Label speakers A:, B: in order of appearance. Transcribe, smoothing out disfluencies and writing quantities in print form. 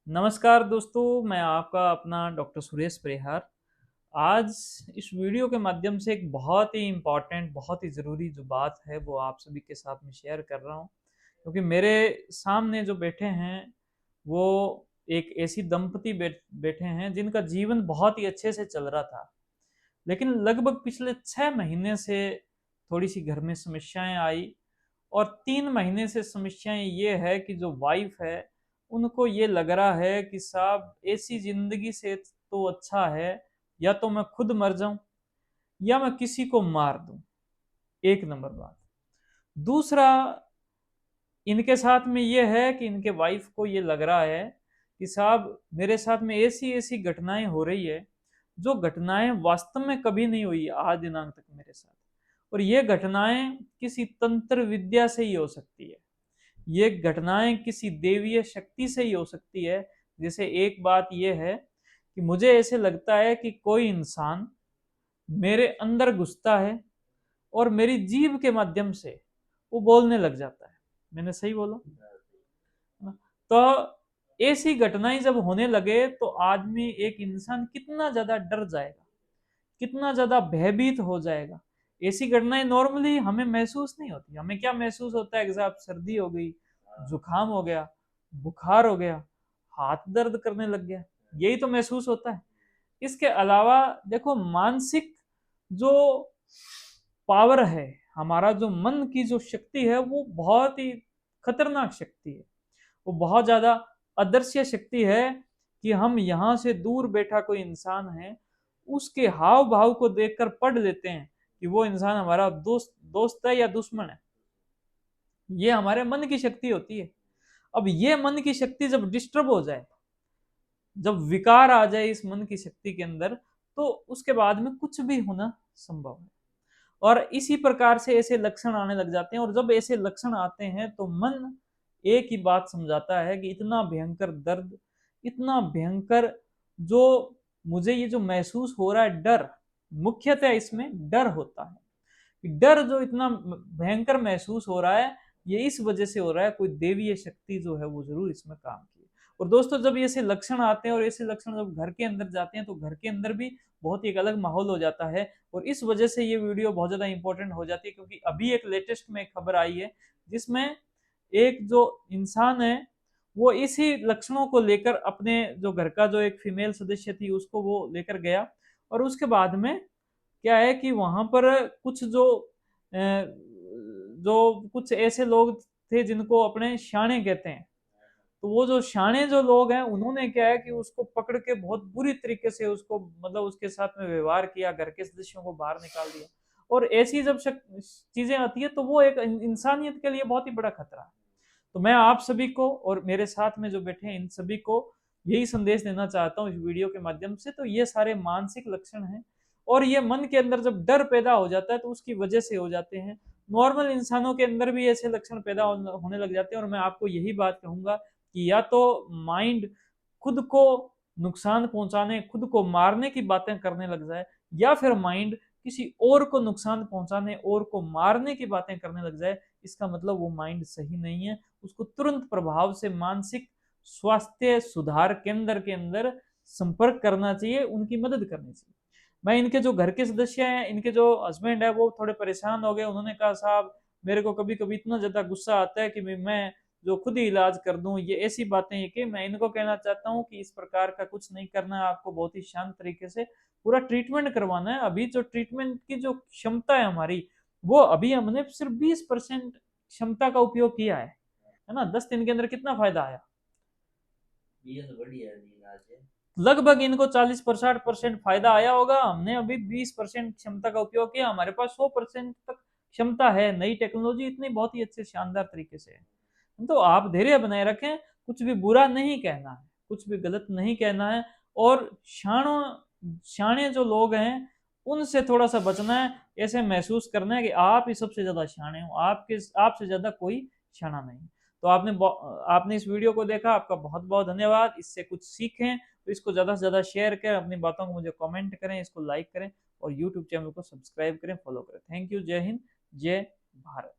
A: नमस्कार दोस्तों, मैं आपका अपना डॉक्टर सुरेश परिहार। आज इस वीडियो के माध्यम से एक बहुत ही इम्पोर्टेंट, बहुत ही ज़रूरी जो बात है वो आप सभी के साथ में शेयर कर रहा हूँ। क्योंकि मेरे सामने जो बैठे हैं वो एक ऐसी दंपति बैठे हैं जिनका जीवन बहुत ही अच्छे से चल रहा था। लेकिन लगभग पिछले 6 महीने से थोड़ी-सी घर में समस्याएँ आई और 3 महीने से समस्याएँ ये है कि जो वाइफ़ है, उनको ये लग रहा है कि साहब ऐसी ज़िंदगी से तो अच्छा है, या तो मैं खुद मर जाऊँ या मैं किसी को मार दूँ, 1 नंबर बात। दूसरा, इनके साथ में ये है कि इनके वाइफ़ को ये लग रहा है कि साहब मेरे साथ में ऐसी-ऐसी घटनाएँ हो रही है, जो घटनाएँ वास्तव में कभी नहीं हुई आज दिनांक तक मेरे साथ। और ये घटनाएँ किसी तंत्र विद्या से ही हो सकती है। ये घटनाएँ किसी देवीय शक्ति से ही हो सकती है। जैसे एक बात ये है कि मुझे ऐसे लगता है कि कोई इंसान मेरे अंदर घुसता है और मेरी जीभ के माध्यम से वो बोलने लग जाता है। मैंने सही बोला? ना? तो ऐसी घटनाएँ जब होने लगे तो आदमी, एक इंसान कितना ज़्यादा डर जाएगा, कितना ज़्यादा भयभीत हो जाएगा। ऐसी घटनाएँ नॉर्मली हमें महसूस नहीं होती। हमें क्या महसूस होता है कि साहब सर्दी हो गई, जुकाम हो गया, बुखार हो गया, हाथ दर्द करने लग गया, यही तो महसूस होता है। इसके अलावा देखो, मानसिक जो पावर है, हमारा जो मन की जो शक्ति है वो बहुत ही खतरनाक शक्ति है। वो बहुत ज़्यादा अदृश्य शक्ति है कि हम यहाँ से दूर बैठा कोई इंसान है, उसके हाव-भाव को देखकर पढ़ लेते हैं कि वो इंसान हमारा दोस्त दोस्त है या दुश्मन है। ये हमारे मन की शक्ति होती है। अब ये मन की शक्ति जब डिस्टर्ब हो जाए, जब विकार आ जाए इस मन की शक्ति के अंदर, तो उसके बाद में कुछ भी होना संभव है। और इसी प्रकार से ऐसे लक्षण आने लग जाते हैं, और जब ऐसे लक्षण आते हैं तो मन एक ही बात समझाता है कि इतना भयंकर दर्द, इतना भयंकर जो मुझे ये जो महसूस हो रहा है, डर, मुख्यतः इसमें डर होता है। डर जो इतना भयंकर महसूस हो रहा है, ये इस वजह से हो रहा है, कोई देवीय शक्ति जो है वो जरूर इसमें काम की है। और दोस्तों, जब ऐसे लक्षण आते हैं और ऐसे लक्षण जब घर के अंदर जाते हैं तो घर के अंदर भी बहुत ही एक अलग माहौल हो जाता है। और इस वजह से ये वीडियो बहुत ज्यादा इंपॉर्टेंट हो जाती है, क्योंकि अभी एक लेटेस्ट में एक खबर आई है जिसमें एक जो इंसान है वो इसी लक्षणों को लेकर अपने जो घर का जो एक फीमेल सदस्य थी उसको वो लेकर गया। और उसके बाद में क्या है कि वहां पर कुछ जो कुछ ऐसे लोग थे जिनको अपने शाणे कहते हैं, तो वो जो शाणे जो लोग हैं उन्होंने क्या है कि उसको पकड़ के बहुत बुरी तरीके से उसको, मतलब उसके साथ में व्यवहार किया, घर के सदस्यों को बाहर निकाल दिया। और ऐसी जब चीजें आती है तो वो एक इंसानियत के लिए बहुत ही बड़ा खतरा है। तो मैं आप सभी को और मेरे साथ में जो बैठे हैं इन सभी को यही संदेश देना चाहता हूँ इस वीडियो के माध्यम से। तो ये सारे मानसिक लक्षण हैं, और ये मन के अंदर जब डर पैदा हो जाता है तो उसकी वजह से हो जाते हैं। नॉर्मल इंसानों के अंदर भी ऐसे लक्षण पैदा होने लग जाते हैं। और मैं आपको यही बात कहूंगा कि या तो माइंड खुद को नुकसान पहुंचाने, खुद को मारने की बातें करने लग जाए, या फिर माइंड किसी और को नुकसान पहुंचाने और को मारने की बातें करने लग जाए, इसका मतलब वो माइंड सही नहीं है। उसको तुरंत प्रभाव से मानसिक स्वास्थ्य सुधार केंद्र के अंदर संपर्क करना चाहिए, उनकी मदद करनी चाहिए। मैं इनके जो घर के सदस्य हैं, इनके जो हस्बैंड है वो थोड़े परेशान हो गए। उन्होंने कहा साहब मेरे को कभी कभी इतना ज्यादा गुस्सा आता है कि मैं जो खुद ही इलाज कर दूं, ये ऐसी बातें है कि मैं इनको कहना चाहता हूं कि इस प्रकार का कुछ नहीं करना है आपको। बहुत ही शांत तरीके से पूरा ट्रीटमेंट करवाना है। अभी जो ट्रीटमेंट की जो क्षमता है हमारी, वो अभी हमने सिर्फ 20% क्षमता का उपयोग किया है ना। 10 दिन के अंदर कितना फायदा आया? ये तो बढ़िया है। लगभग इनको 40-50% फायदा आया होगा। हमने अभी 20% क्षमता का उपयोग किया, हमारे पास 100% तक क्षमता है। नई टेक्नोलॉजी इतनी बहुत ही अच्छे शानदार तरीके से है। तो आप धैर्य बनाए रखें, कुछ भी बुरा नहीं कहना है, कुछ भी गलत नहीं कहना है। और शाणे जो लोग हैं उनसे थोड़ा सा बचना है। ऐसे महसूस करना है कि आप ही सबसे ज्यादा शाणे हो, आपसे ज्यादा कोई शाना नहीं। तो आपने इस वीडियो को देखा, आपका बहुत बहुत धन्यवाद। इससे कुछ सीखें तो इसको ज़्यादा से ज़्यादा शेयर करें, अपनी बातों को मुझे कमेंट करें, इसको लाइक करें और यूट्यूब चैनल को सब्सक्राइब करें, फॉलो करें। Thank you. जय हिंद, जय भारत।